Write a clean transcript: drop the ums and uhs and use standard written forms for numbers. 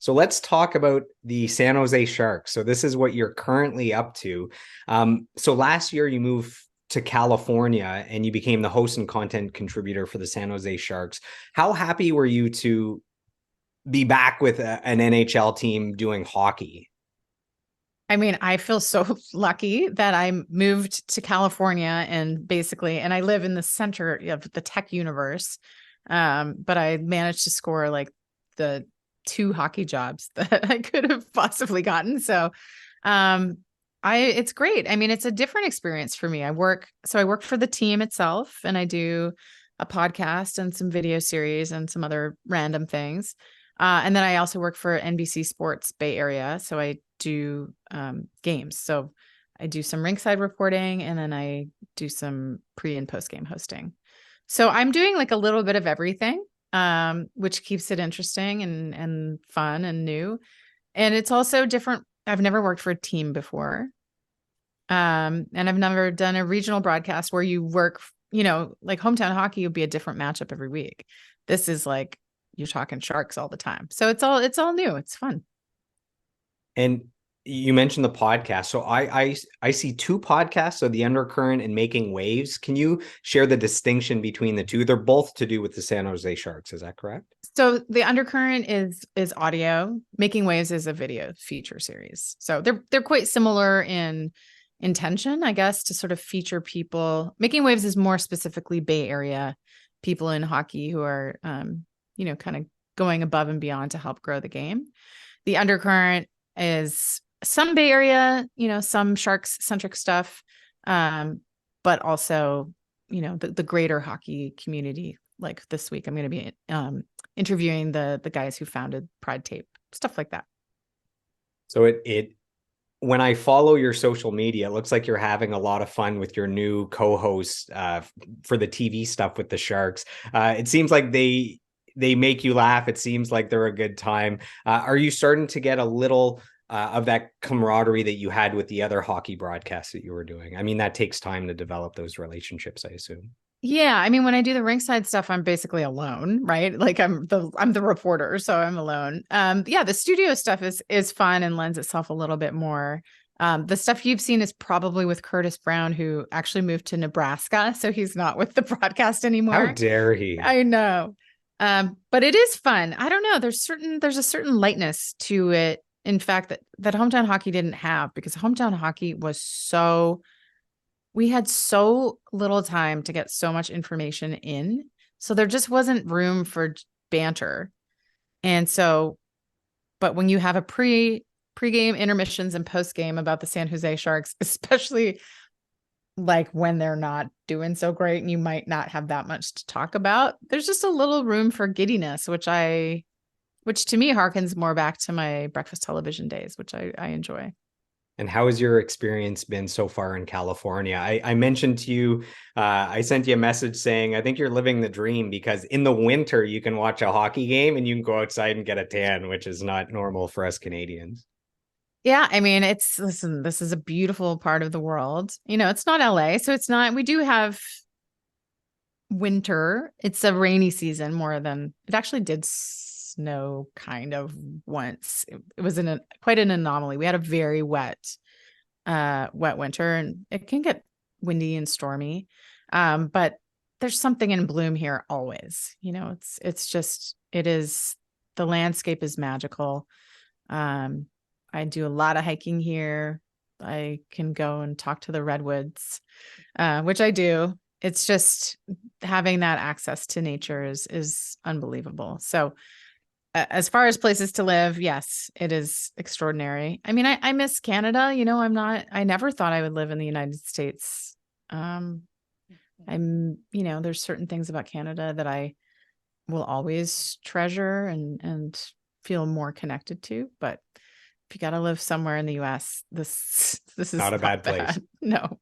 So let's talk about the San Jose Sharks. So this is what you're currently up to. So last year you moved to California and you became the host and content contributor for the San Jose Sharks. How happy were you to be back with an NHL team doing hockey? I mean, I feel so lucky that I moved to California and I live in the center of the tech universe. But I managed to score like the two hockey jobs that I could have possibly gotten. So, um, it's great. I mean, it's a different experience for me. I work for the team itself and I do a podcast and some video series and some other random things. And then I also work for NBC Sports Bay Area. So I do games. So I do some rinkside reporting and then I do some pre and post game hosting. So I'm doing like a little bit of everything, which keeps it interesting and fun and new. And it's also different. I've never worked for a team before. And I've never done a regional broadcast where you work, like hometown hockey would be a different matchup every week. This is like you're talking Sharks all the time. So it's all new. It's fun. And you mentioned the podcast. So I see two podcasts, so The Undercurrent and Making Waves. Can you share the distinction between the two? They're both to do with the San Jose Sharks, is that correct? So the undercurrent is audio. Making Waves is a video feature series. So they're quite similar in intention, I guess, to sort of feature people. Making Waves is more specifically Bay Area people in hockey who are kind of going above and beyond to help grow the game. The undercurrent is some Bay Area, some Sharks centric stuff, but also, the greater hockey community. Like this week, I'm going to be interviewing the guys who founded Pride Tape, stuff like that. So it when I follow your social media, it looks like you're having a lot of fun with your new co-hosts for the TV stuff with the Sharks. It seems like they make you laugh. It seems like they're a good time. Are you starting to get a little of that camaraderie that you had with the other hockey broadcasts that you were doing? I mean, that takes time to develop those relationships, I assume. Yeah, I mean, when I do the rinkside stuff, I'm basically alone, right? Like I'm the reporter, so I'm alone. Yeah, the studio stuff is fun and lends itself a little bit more. The stuff you've seen is probably with Curtis Brown, who actually moved to Nebraska, so he's not with the broadcast How anymore. dare he? I know. But it is fun. I don't know. There's a certain lightness to it. In fact, that hometown hockey didn't have because hometown hockey was we had so little time to get so much information in. So there just wasn't room for banter. And so, but when you have a pregame intermissions and postgame about the San Jose Sharks, especially like when they're not doing so great and you might not have that much to talk about, there's just a little room for giddiness, which to me harkens more back to my breakfast television days, which I enjoy. And how has your experience been so far in California? I mentioned to you, I sent you a message saying, I think you're living the dream because in the winter, you can watch a hockey game and you can go outside and get a tan, which is not normal for us Canadians. Yeah, I mean, listen, this is a beautiful part of the world. It's not LA, so it's not, we do have winter. It's a rainy season more than it actually did snow kind of once. It was quite an anomaly. We had a very wet winter and it can get windy and stormy. But there's something in bloom here always. It is the landscape is magical. I do a lot of hiking here. I can go and talk to the redwoods, which I do. It's just having that access to nature is unbelievable. So as far as places to live, yes, it is extraordinary. I mean, I miss Canada. I never thought I would live in the United States. There's certain things about Canada that I will always treasure and feel more connected to. But if you got to live somewhere in the US, this is Not a not bad place. bad. No.